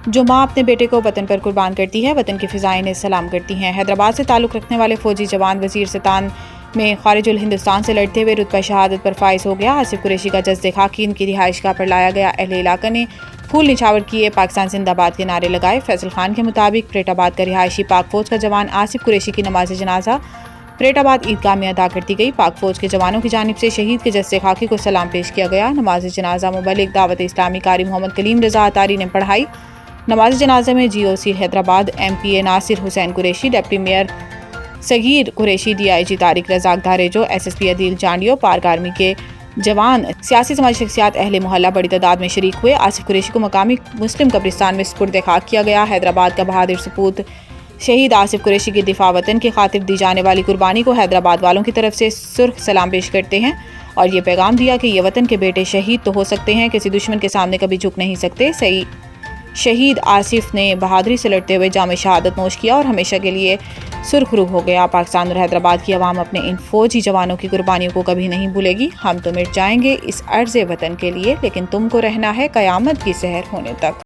جو ماں اپنے بیٹے کو وطن پر قربان کرتی ہے، وطن کی فضائیں انہیں سلام کرتی ہیں۔ حیدرآباد سے تعلق رکھنے والے فوجی جوان وزیرستان میں خارج الہندوستان سے لڑتے ہوئے رتبہ شہادت پر فائز ہو گیا۔ آصف قریشی کا جسد خاکی ان کی رہائش گاہ پر لایا گیا۔ اہل علاقہ نے پھول نچھاور کیے، پاکستان زندہ باد کے نعرے لگائے۔ فیصل خان کے مطابق پریٹ آباد کا رہائشی پاک فوج کا جوان آصف قریشی کی نماز جنازہ پریٹ آباد عیدگاہ میں ادا کر دی گئی۔ پاک فوج کے جوانوں کی جانب سے شہید کے جسد خاکی کو سلام پیش کیا گیا۔ نماز جنازہ مبلغ دعوت اسلامی قاری محمد کلیم رضا اتاری نے پڑھائی۔ نماز جنازہ میں G O C Hyderabad M P A Nasir Hussain Qureshi, deputy mayor Saghir Qureshi, D I G Tariq Razzaq Dharejo, S S P Adeel Jandio, Pak army کے جوان، سیاسی سماجی شخصیات، اہل محلہ بڑی تعداد میں شریک ہوئے۔ آصف قریشی کو مقامی مسلم قبرستان میں سپرد خاک کیا گیا۔ حیدرآباد کا بہادر سپوت شہید آصف قریشی کی دفاع وطن کی خاطر دی جانے والی قربانی کو حیدرآباد والوں کی طرف سے سرخ سلام پیش کرتے ہیں اور یہ پیغام دیا کہ یہ وطن کے بیٹے شہید تو ہو سکتے ہیں، کسی دشمن کے سامنے کبھی جھک نہیں سکتے۔ شہید آصف نے بہادری سے لڑتے ہوئے جام شہادت نوش کیا اور ہمیشہ کے لیے سرخ روح ہو گیا۔ پاکستان اور حیدرآباد کی عوام اپنے ان فوجی جوانوں کی قربانیوں کو کبھی نہیں بھولے گی۔ ہم تو مٹ جائیں گے اس عرض وطن کے لیے، لیکن تم کو رہنا ہے قیامت کی سحر ہونے تک۔